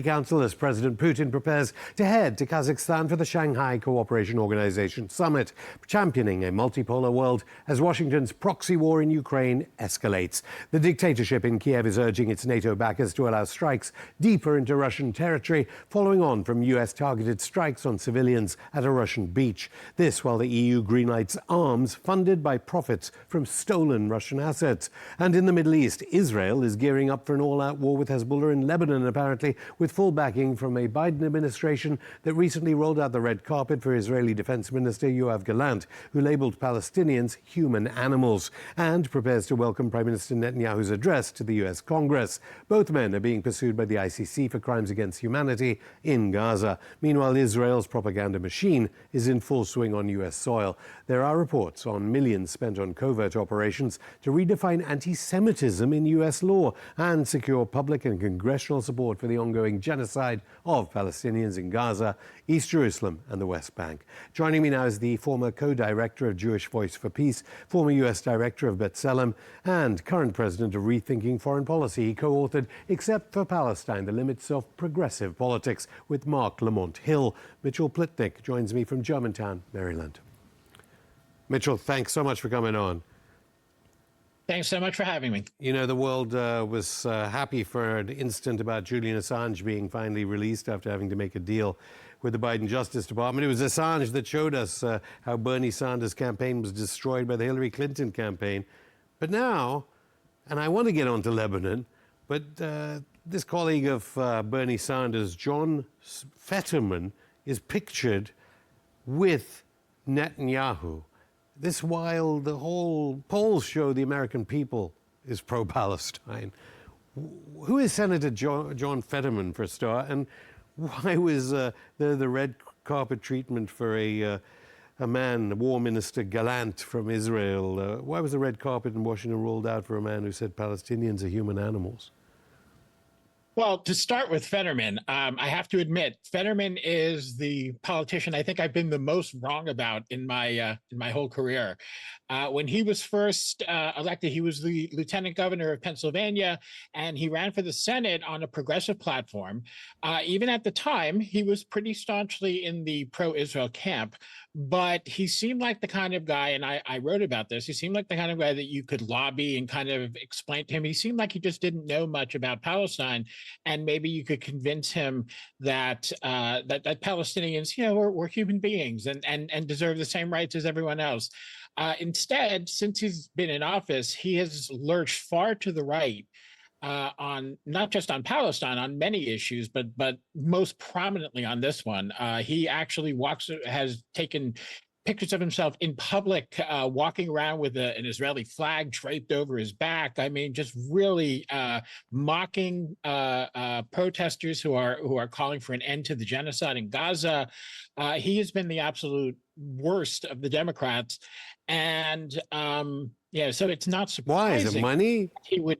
Council as President Putin prepares to head to Kazakhstan for the Shanghai Cooperation Organization summit, championing a multipolar world as Washington's proxy war in Ukraine escalates. The dictatorship in Kiev is urging its NATO backers to allow strikes deeper into Russian territory, following on from US-targeted strikes on civilians at a Russian beach. This while the EU greenlights arms funded by profits from stolen Russian assets. And in the Middle East, Israel is gearing up for an all-out war with Hezbollah in Lebanon, apparently with full backing from a Biden administration that recently rolled out the red carpet for Israeli Defense Minister Yoav Gallant, who labeled Palestinians human animals, and prepares to welcome Prime Minister Netanyahu's address to the US Congress. Both men are being pursued by the ICC for crimes against humanity in Gaza. Meanwhile, Israel's propaganda machine is in full swing on US soil. There are reports on millions spent on covert operations to redefine anti-Semitism in US law and secure public and congressional support for the ongoing genocide of Palestinians in Gaza, East Jerusalem and the West Bank. Joining me now is the former co-director of Jewish Voice for Peace, former US director of B'Tselem, and current president of ReThinking Foreign Policy. He co-authored Except for Palestine, The Limits of Progressive Politics with Mark Lamont Hill. Mitchell Plitnick joins me from Germantown, Maryland. Mitchell, thanks so much for coming on. Thanks so much for having me. You know, the world was happy for an instant about Julian Assange being finally released after having to make a deal with the Biden Justice Department. It was Assange that showed us how Bernie Sanders' campaign was destroyed by the Hillary Clinton campaign. But now, and I want to get on to Lebanon, but this colleague of Bernie Sanders, John Fetterman, is pictured with Netanyahu. This while the whole polls show the American people is pro-Palestine. Who is Senator John Fetterman, for a start, and why was the red carpet treatment for a man, War Minister Gallant from Israel? Why was the red carpet in Washington rolled out for a man who said Palestinians are human animals? Well, to start with Fetterman, I have to admit, Fetterman is the politician I think I've been the most wrong about in my whole career. When he was first elected, he was the lieutenant governor of Pennsylvania, and he ran for the Senate on a progressive platform. Even at the time, he was pretty staunchly in the pro-Israel camp, but he seemed like the kind of guy, and I wrote about this, he seemed like the kind of guy that you could lobby and kind of explain to him. He seemed like he just didn't know much about Palestine, and maybe you could convince him that that Palestinians, you know, were human beings and deserve the same rights as everyone else. Instead, since he's been in office, he has lurched far to the right on not just on Palestine, on many issues, but most prominently on this one. He actually has taken pictures of himself in public, walking around with an Israeli flag draped over his back. I mean, just really mocking protesters who are calling for an end to the genocide in Gaza. He has been the absolute worst of the Democrats, and yeah, so it's not surprising. Why? Is it money? He would,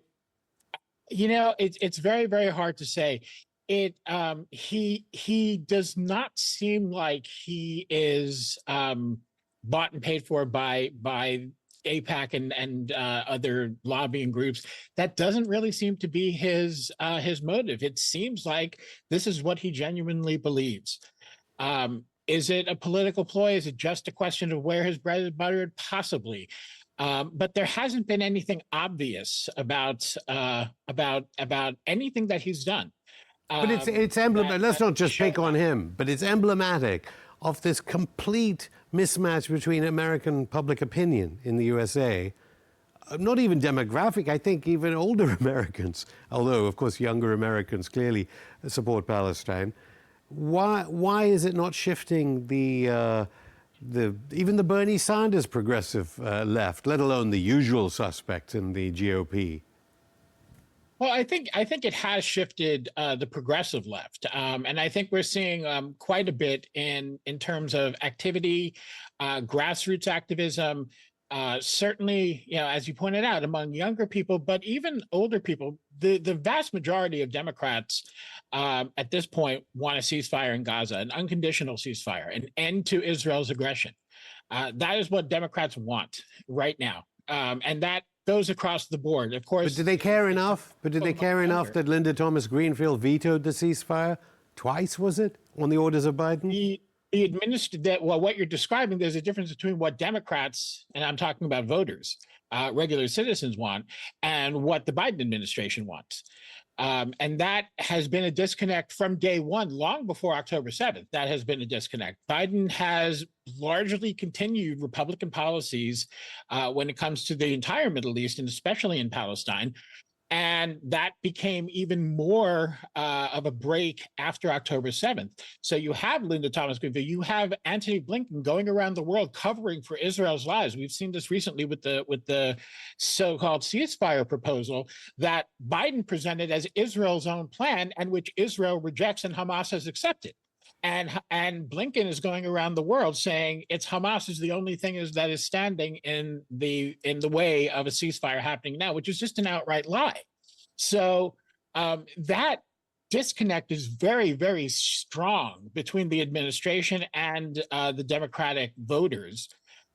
you know, it's very, very hard to say. He does not seem like he is bought and paid for by AIPAC and other lobbying groups. That doesn't really seem to be his motive. It seems like this is what he genuinely believes. Is it a political ploy? Is it just a question of where his bread is buttered? Possibly. But there hasn't been anything obvious about anything that he's done. But it's emblematic. Let's not just pick on him, but it's emblematic of this complete mismatch between American public opinion in the USA. Not even demographic. I think even older Americans, although of course younger Americans clearly support Palestine. Why is it not shifting even the Bernie Sanders progressive left, let alone the usual suspects in the GOP? Well, I think it has shifted the progressive left, and I think we're seeing quite a bit in terms of activity, grassroots activism. Certainly, you know, as you pointed out, among younger people, but even older people. The vast majority of Democrats at this point want a ceasefire in Gaza, an unconditional ceasefire, an end to Israel's aggression. That is what Democrats want right now, and that goes across the board. Of course. But did they care enough? But did they care enough that Linda Thomas Greenfield vetoed the ceasefire twice? Was it on the orders of Biden? He administered that. Well, what you're describing, there's a difference between what Democrats, and I'm talking about voters, regular citizens want, and what the Biden administration wants. And that has been a disconnect from day one, long before October 7th. That has been a disconnect. Biden has largely continued Republican policies when it comes to the entire Middle East, and especially in Palestine. And that became even more of a break after October 7th. So you have Linda Thomas Greenfield, you have Antony Blinken going around the world covering for Israel's lives. We've seen this recently with the so-called ceasefire proposal that Biden presented as Israel's own plan, and which Israel rejects and Hamas has accepted. And Blinken is going around the world saying it's Hamas is the only thing that is standing in the way of a ceasefire happening now, which is just an outright lie. So that disconnect is very, very strong between the administration and the Democratic voters.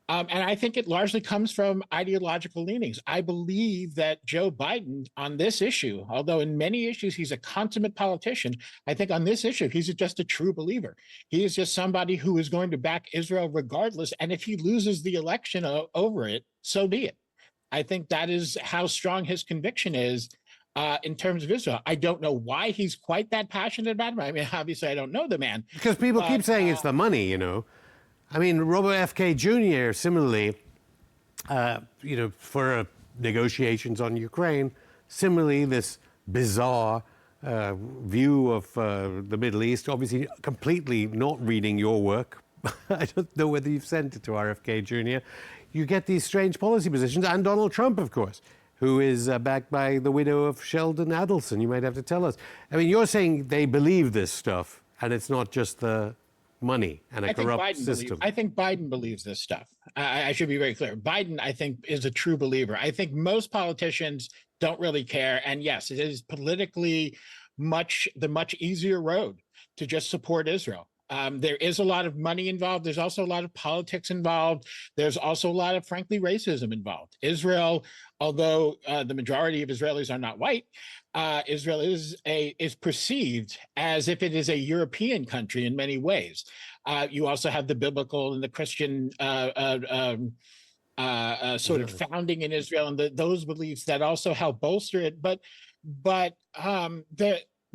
And I think it largely comes from ideological leanings. I believe that Joe Biden on this issue, although in many issues he's a consummate politician, I think on this issue, he's just a true believer. He is just somebody who is going to back Israel regardless. And if he loses the election over it, so be it. I think that is how strong his conviction is in terms of Israel. I don't know why he's quite that passionate about it. I mean, obviously, I don't know the man. Because people keep saying it's the money, you know. I mean, Robert F.K. Jr. similarly, for negotiations on Ukraine, similarly, this bizarre view of the Middle East, obviously completely not reading your work. I don't know whether you've sent it to RFK Jr. You get these strange policy positions, and Donald Trump, of course, who is backed by the widow of Sheldon Adelson. You might have to tell us. I mean, you're saying they believe this stuff, and it's not just the money and a corrupt system. I think Biden believes this stuff. I should be very clear. Biden, I think, is a true believer. I think most politicians don't really care. And yes, it is politically the much easier road to just support Israel. There is a lot of money involved. There's also a lot of politics involved. There's also a lot of, frankly, racism involved. Israel, although the majority of Israelis are not white, Israel is perceived as if it is a European country in many ways. You also have the biblical and the Christian sort of founding in Israel, and those beliefs that also help bolster it. But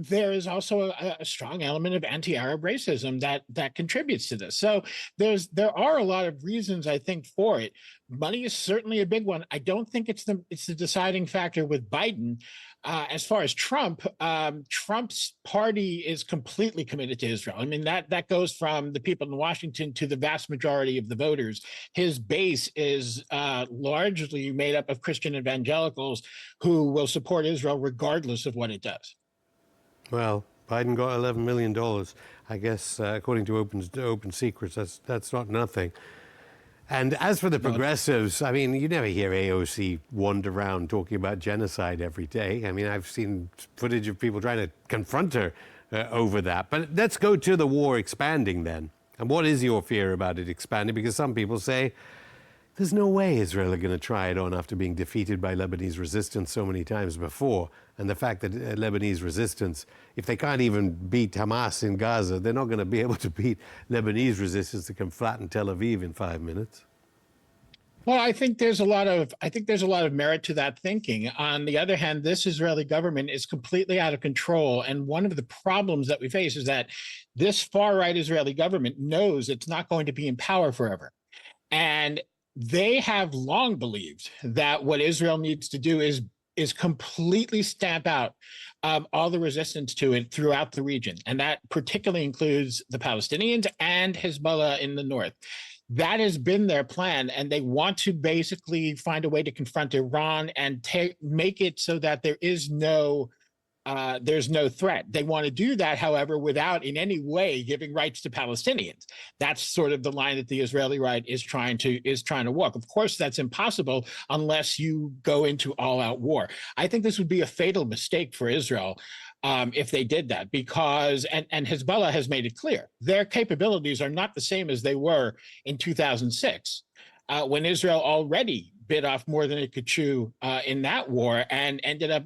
there is also a strong element of anti-Arab racism that contributes to this. So there are a lot of reasons, I think, for it. Money is certainly a big one. I don't think it's the deciding factor with Biden. As far as Trump, Trump's party is completely committed to Israel. I mean, that goes from the people in Washington to the vast majority of the voters. His base is largely made up of Christian evangelicals who will support Israel regardless of what it does. Well, Biden got $11 million. I guess, according to Open Secrets, that's not nothing. And as for the progressives, I mean, you never hear AOC wander around talking about genocide every day. I mean, I've seen footage of people trying to confront her over that. But let's go to the war expanding then. And what is your fear about it expanding? Because some people say there's no way Israel are going to try it on after being defeated by Lebanese resistance so many times before. And the fact that Lebanese resistance, if they can't even beat Hamas in Gaza, they're not going to be able to beat Lebanese resistance that can flatten Tel Aviv in 5 minutes. Well, I think there's a lot of merit to that thinking. On the other hand, this Israeli government is completely out of control. And one of the problems that we face is that this far-right Israeli government knows it's not going to be in power forever. And they have long believed that what Israel needs to do is completely stamp out all the resistance to it throughout the region. And that particularly includes the Palestinians and Hezbollah in the north. That has been their plan, and they want to basically find a way to confront Iran and make it so that there's no threat. They want to do that, however, without in any way giving rights to Palestinians. That's sort of the line that the Israeli right is trying to walk. Of course, that's impossible unless you go into all-out war. I think this would be a fatal mistake for Israel if they did that, because and Hezbollah has made it clear their capabilities are not the same as they were in 2006. When Israel already bit off more than it could chew in that war, and ended up,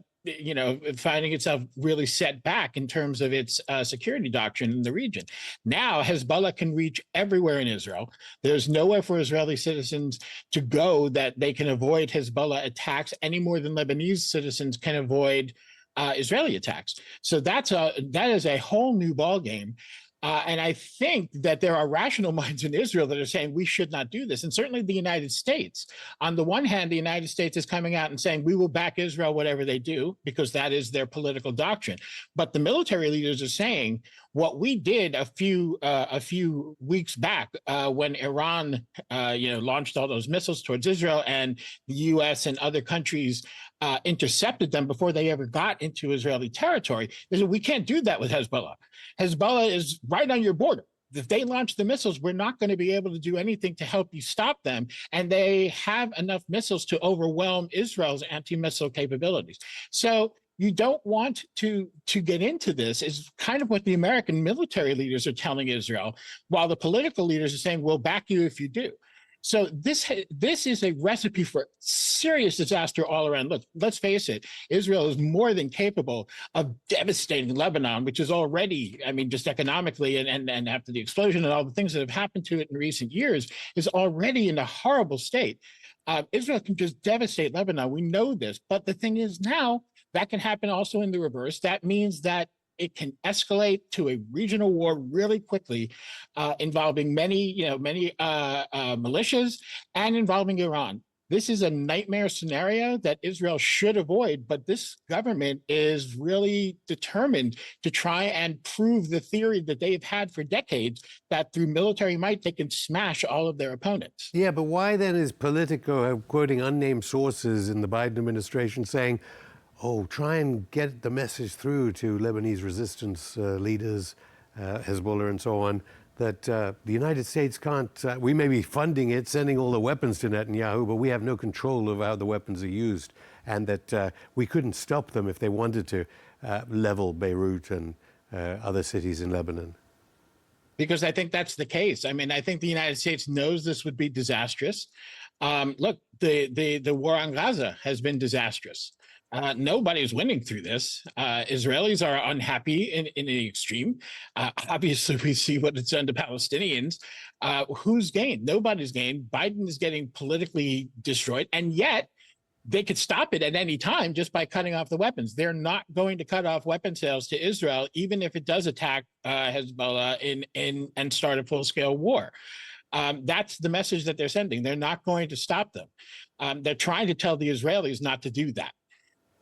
finding itself really set back in terms of its security doctrine in the region. Now, Hezbollah can reach everywhere in Israel. There's nowhere for Israeli citizens to go that they can avoid Hezbollah attacks any more than Lebanese citizens can avoid Israeli attacks. So that is a whole new ballgame. And I think that there are rational minds in Israel that are saying we should not do this. And certainly the United States. On the one hand, the United States is coming out and saying we will back Israel whatever they do, because that is their political doctrine. But the military leaders are saying what we did a few weeks back when Iran launched all those missiles towards Israel, and the U.S. and other countries intercepted them before they ever got into Israeli territory. They said, we can't do that with Hezbollah. Hezbollah is right on your border. If they launch the missiles, we're not going to be able to do anything to help you stop them. And they have enough missiles to overwhelm Israel's anti-missile capabilities. So you don't want to get into this, is kind of what the American military leaders are telling Israel, while the political leaders are saying, we'll back you if you do. So this is a recipe for serious disaster all around. Look, let's face it, Israel is more than capable of devastating Lebanon, which is already, just economically and after the explosion and all the things that have happened to it in recent years, is already in a horrible state. Israel can just devastate Lebanon. We know this. But the thing is, now that can happen also in the reverse. That means that it can escalate to a regional war really quickly, involving many militias and involving Iran. This is a nightmare scenario that Israel should avoid, but this government is really determined to try and prove the theory that they've had for decades, that through military might, they can smash all of their opponents. Yeah, but why then is Politico quoting unnamed sources in the Biden administration saying, try and get the message through to Lebanese resistance leaders, Hezbollah and so on, that the United States can't, we may be funding it, sending all the weapons to Netanyahu, but we have no control over how the weapons are used, and that we couldn't stop them if they wanted to level Beirut and other cities in Lebanon? Because I think that's the case. I think the United States knows this would be disastrous. Look, the war on Gaza has been disastrous. Nobody's winning through this. Israelis are unhappy in the extreme. Obviously, we see what it's done to Palestinians. Who's gained? Nobody's gained. Biden is getting politically destroyed, and yet they could stop it at any time just by cutting off the weapons. They're not going to cut off weapon sales to Israel, even if it does attack Hezbollah and start a full-scale war. That's the message that they're sending. They're not going to stop them. They're trying to tell the Israelis not to do that.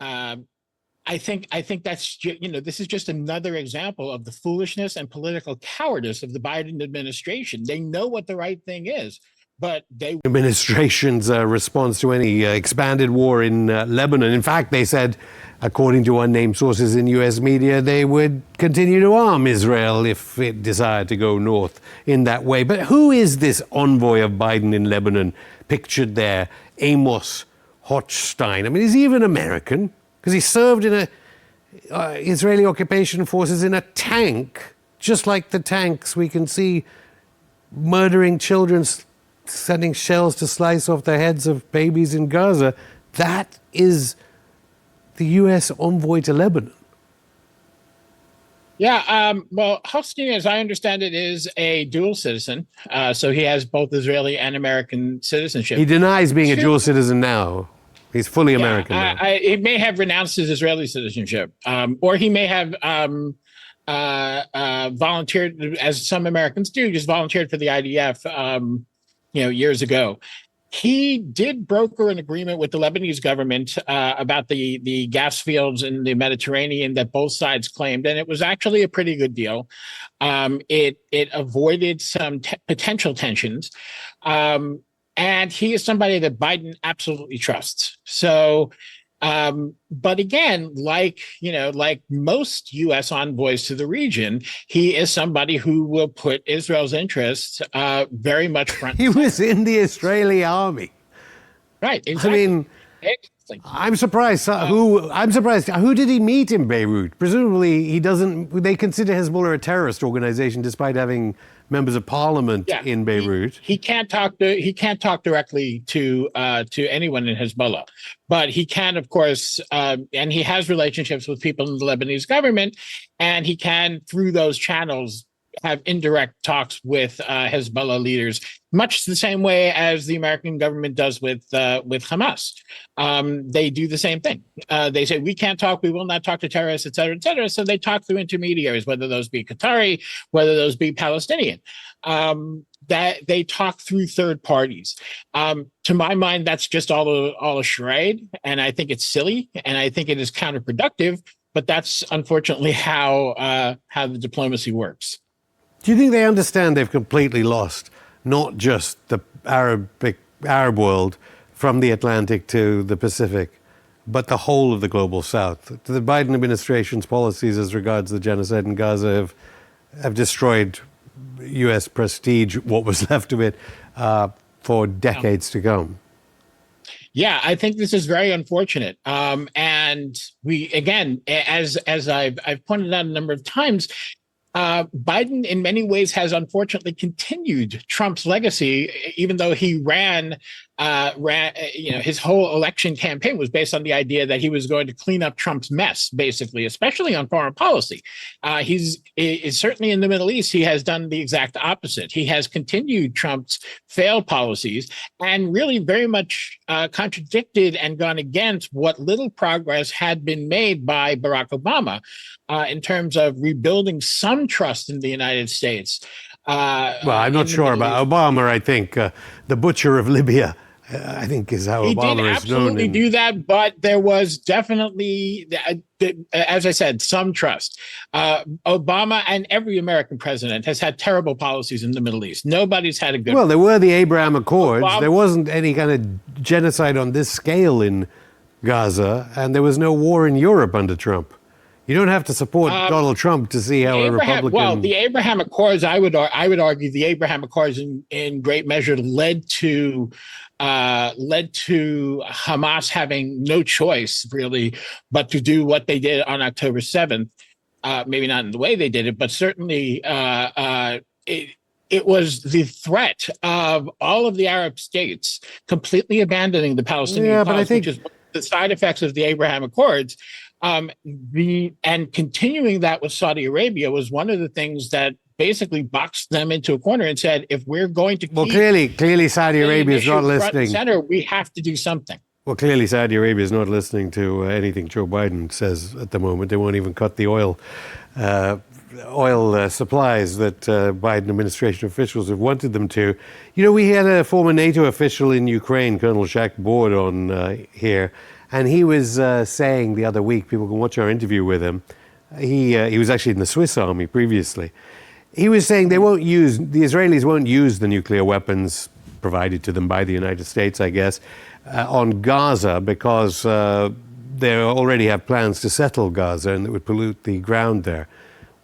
I think that's, this is just another example of the foolishness and political cowardice of the Biden administration. They know what the right thing is, but they... Administration's response to any expanded war in Lebanon. In fact, they said, according to unnamed sources in U.S. media, they would continue to arm Israel if it desired to go north in that way. But who is this envoy of Biden in Lebanon pictured there, Amos Hochstein? Is he even American? Because he served in Israeli occupation forces in a tank, just like the tanks we can see murdering children, sending shells to slice off the heads of babies in Gaza. That is the U.S. envoy to Lebanon. Yeah, well, Hochstein, as I understand it, is a dual citizen. So he has both Israeli and American citizenship. He denies being a dual citizen now. He's fully American now. He may have renounced his Israeli citizenship, or he may have volunteered, as some Americans do, just volunteered for the IDF, years ago. He did broker an agreement with the Lebanese government about the gas fields in the Mediterranean that both sides claimed, and it was actually a pretty good deal. It avoided some potential tensions, and he is somebody that Biden absolutely trusts. So, but again, like most U.S. envoys to the region, he is somebody who will put Israel's interests very much front. He was in the Israeli army. Right. Exactly. I'm surprised. I'm surprised. Who did he meet in Beirut? Presumably, he doesn't. They consider Hezbollah a terrorist organization, despite having members of parliament in Beirut. He can't talk. He can't talk directly to anyone in Hezbollah, but he can, of course, and he has relationships with people in the Lebanese government, and he can, through those channels, have indirect talks with Hezbollah leaders, much the same way as the American government does with Hamas. They do the same thing. They say, we can't talk, we will not talk to terrorists, et cetera, et cetera. So they talk through intermediaries, whether those be Qatari, whether those be Palestinian. That they talk through third parties. To my mind, that's just all a charade, and I think it's silly, and I think it is counterproductive. But that's unfortunately how the diplomacy works. Do you think they understand they've completely lost not just the Arab world from the Atlantic to the Pacific, but the whole of the global South? The Biden administration's policies as regards the genocide in Gaza have destroyed U.S. prestige, what was left of it, for decades to come. Yeah, I think this is very unfortunate. And we, again, as I've pointed out a number of times, Biden, in many ways, has unfortunately continued Trump's legacy, even though he ran, his whole election campaign was based on the idea that he was going to clean up Trump's mess, basically, especially on foreign policy. He's certainly in the Middle East. He has done the exact opposite. He has continued Trump's failed policies and really very much contradicted and gone against what little progress had been made by Barack Obama in terms of rebuilding some trust in the United States. Well, I'm not sure about Obama. I think the butcher of Libya, I think, is how Obama is known. He did absolutely do that, but there was definitely, as I said, some trust. Obama and every American president has had terrible policies in the Middle East. Nobody's had a good. Well, there were the Abraham Accords. There wasn't any kind of genocide on this scale in Gaza, and there was no war in Europe under Trump. You don't have to support Donald Trump to see how a Republican. Well, the Abraham Accords, I would argue, the Abraham Accords in great measure led to Hamas having no choice really but to do what they did on October 7th. Maybe not in the way they did it, but certainly it was the threat of all of the Arab states completely abandoning the Palestinian cause, which is the side effects of the Abraham Accords. And continuing that with Saudi Arabia was one of the things that basically boxed them into a corner and said, if we're going to keep clearly Saudi Arabia is not listening. Center, we have to do something. Well, clearly Saudi Arabia is not listening to anything Joe Biden says at the moment. They won't even cut the oil supplies that Biden administration officials have wanted them to. You know, we had a former NATO official in Ukraine, Colonel Jacques Bourd, on here. And he was saying the other week, people can watch our interview with him. He was actually in the Swiss army previously. He was saying the Israelis won't use the nuclear weapons provided to them by the United States, I guess, on Gaza because they already have plans to settle Gaza and it would pollute the ground there.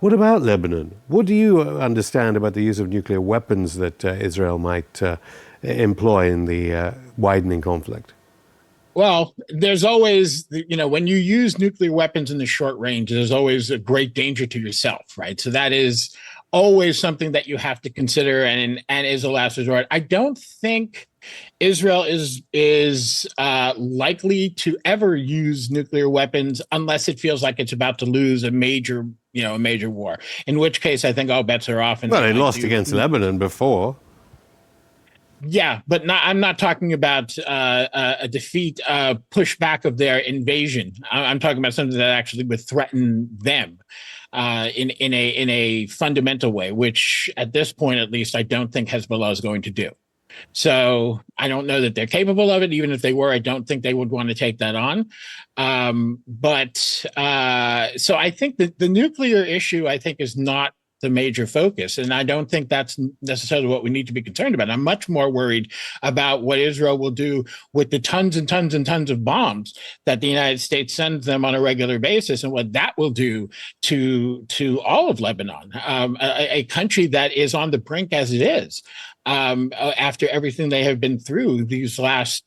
What about Lebanon? What do you understand about the use of nuclear weapons that Israel might employ in the widening conflict? Well, there's always, when you use nuclear weapons in the short range, there's always a great danger to yourself, right? So that is always something that you have to consider and is a last resort. I don't think Israel is likely to ever use nuclear weapons unless it feels like it's about to lose a major war, in which case I think all bets are off. Well, they lost against Lebanon before. Yeah, but I'm not talking about a defeat, pushback of their invasion. I'm talking about something that actually would threaten them in a fundamental way, which at this point, at least, I don't think Hezbollah is going to do. So I don't know that they're capable of it. Even if they were, I don't think they would want to take that on. So I think that the nuclear issue, I think, is not the major focus. And I don't think that's necessarily what we need to be concerned about. I'm much more worried about what Israel will do with the tons and tons and tons of bombs that the United States sends them on a regular basis and what that will do to all of Lebanon, a country that is on the brink as it is, after everything they have been through these last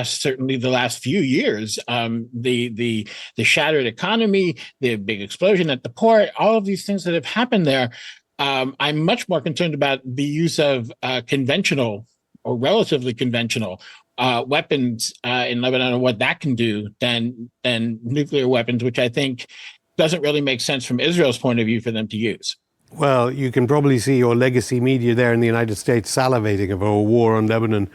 certainly the last few years, the shattered economy, the big explosion at the port, all of these things that have happened there. I'm much more concerned about the use of conventional or relatively conventional weapons in Lebanon and what that can do than nuclear weapons, which I think doesn't really make sense from Israel's point of view for them to use. Well, you can probably see your legacy media there in the United States salivating over a war on Lebanon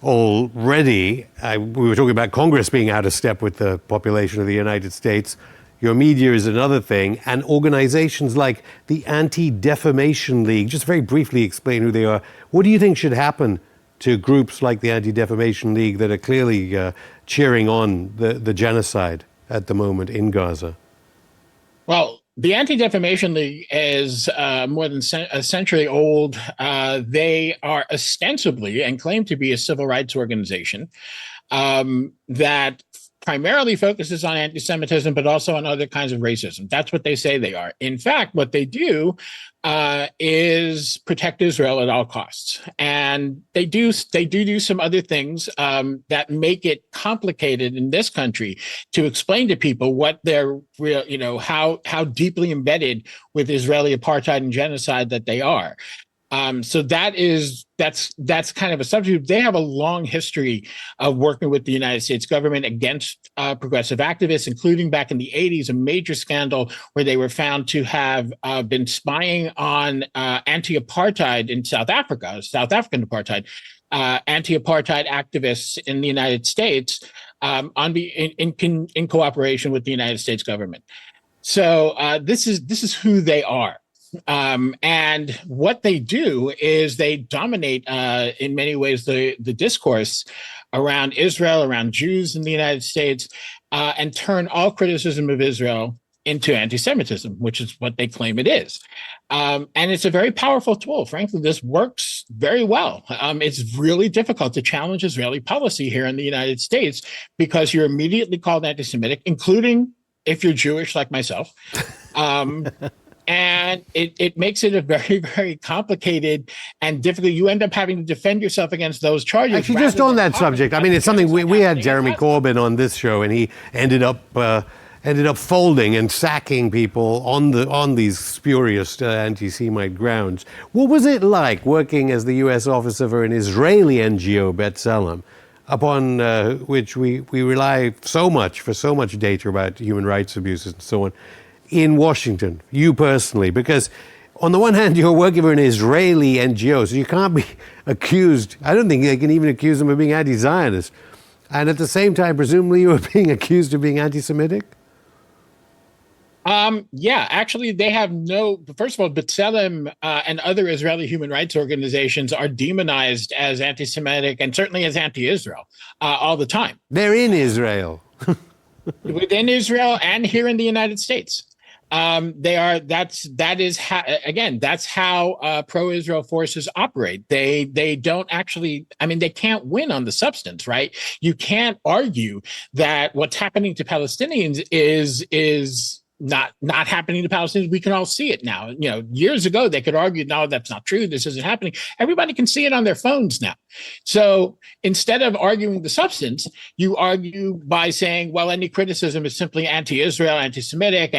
already. We were talking about Congress being out of step with the population of the United States. Your media is another thing. And organizations like the Anti-Defamation League, just very briefly explain who they are. What do you think should happen to groups like the Anti-Defamation League that are clearly cheering on the genocide at the moment in Gaza? Well, the Anti-Defamation League is more than a century old. They are ostensibly and claim to be a civil rights organization that primarily focuses on anti-Semitism, but also on other kinds of racism. That's what they say they are. In fact, what they do is protect Israel at all costs, and they do some other things that make it complicated in this country to explain to people what they're real, how deeply embedded with Israeli apartheid and genocide that they are. So that's kind of a subject. They have a long history of working with the United States government against progressive activists, including back in the 80s, a major scandal where they were found to have been spying on anti-apartheid in South Africa, South African apartheid, anti-apartheid activists in the United States in cooperation with the United States government. So this is who they are. And what they do is they dominate in many ways the discourse around Israel, around Jews in the United States, and turn all criticism of Israel into anti-Semitism, which is what they claim it is. And it's a very powerful tool. Frankly, this works very well. It's really difficult to challenge Israeli policy here in the United States because you're immediately called anti-Semitic, including if you're Jewish like myself. And it makes it a very, very complicated and difficult. You end up having to defend yourself against those charges. Actually, just on that subject, I mean, it's something we had Jeremy Corbyn on this show, and he ended up folding and sacking people on these spurious anti-Semite grounds. What was it like working as the U.S. officer for an Israeli NGO, B'Tselem, upon which we rely so much for so much data about human rights abuses and so on, in Washington, you personally? Because on the one hand, you're working for an Israeli NGO, so you can't be accused. I don't think they can even accuse them of being anti-Zionist. And at the same time, presumably you were being accused of being anti-Semitic? Yeah, actually, they have first of all, B'Tselem and other Israeli human rights organizations are demonized as anti-Semitic and certainly as anti-Israel all the time. They're in Israel. Within Israel and here in the United States. That's how pro-Israel forces operate. They don't actually, they can't win on the substance, right? You can't argue that what's happening to Palestinians is not happening to Palestinians. We can all see it now. Years ago, they could argue, no, that's not true. This isn't happening. Everybody can see it on their phones now. So instead of arguing the substance, you argue by saying, well, any criticism is simply anti-Israel, anti-Semitic,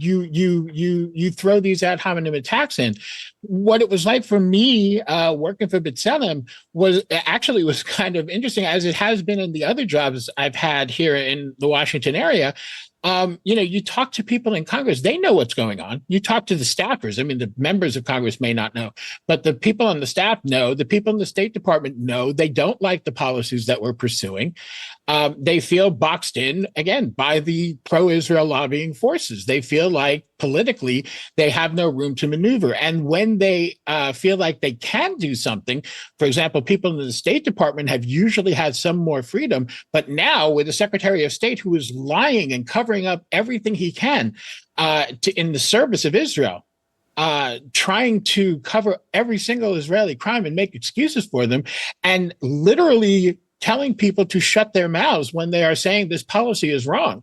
you throw these ad hominem attacks in. What it was like for me working for B'Tselem was kind of interesting, as it has been in the other jobs I've had here in the Washington area. You talk to people in Congress, they know what's going on. You talk to the staffers. The members of Congress may not know, but the people on the staff know. The people in the State Department know. They don't like the policies that we're pursuing. They feel boxed in, again, by the pro-Israel lobbying forces. They feel like politically they have no room to maneuver. And when they feel like they can do something, for example, people in the State Department have usually had some more freedom, but now with the Secretary of State who is lying and covering up everything he can in the service of Israel, trying to cover every single Israeli crime and make excuses for them, and literally telling people to shut their mouths when they are saying this policy is wrong.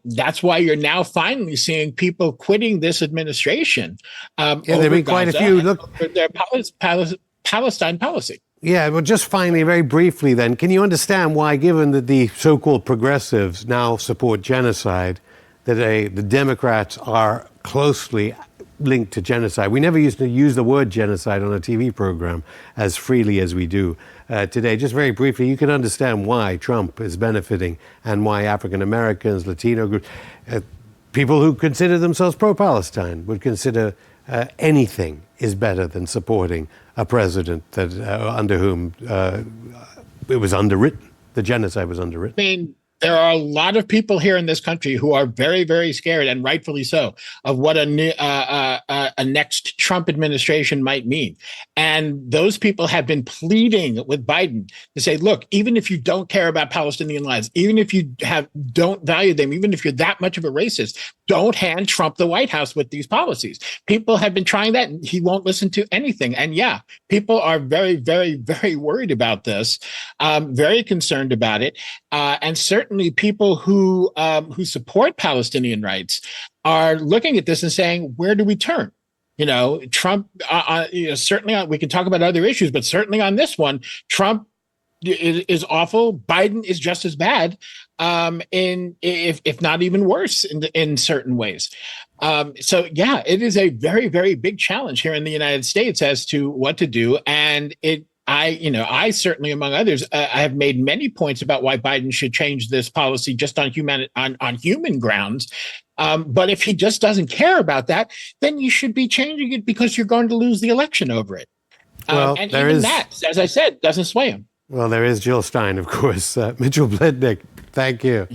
That's why you're now finally seeing people quitting this administration. There've been quite a few. Look, their Palestine policy. Yeah, well, just finally, very briefly then, can you understand why, given that the so-called progressives now support genocide, that the Democrats are closely linked to genocide? We never used to use the word genocide on a TV program as freely as we do today. Just very briefly, you can understand why Trump is benefiting and why African Americans, Latino groups, people who consider themselves pro-Palestine would consider anything is better than supporting a president that under whom it was underwritten. The genocide was underwritten. I mean, there are a lot of people here in this country who are very, very scared, and rightfully so, of what a next Trump administration might mean. And those people have been pleading with Biden to say, look, even if you don't care about Palestinian lives, even if you don't value them, even if you're that much of a racist, don't hand Trump the White House with these policies. People have been trying that, and he won't listen to anything. And yeah, people are very, very, very worried about this, very concerned about it. And certainly people who support Palestinian rights are looking at this and saying, where do we turn? You know, Trump, certainly we can talk about other issues, but certainly on this one, Trump is awful. Biden is just as bad, if not even worse in certain ways. So yeah, it is a very, very big challenge here in the United States as to what to do. And I certainly, among others, I have made many points about why Biden should change this policy just on human grounds. But if he just doesn't care about that, then you should be changing it because you're going to lose the election over it. Well, and even that, as I said, doesn't sway him. Well, there is Jill Stein, of course. Mitchell Plitnick, thank you.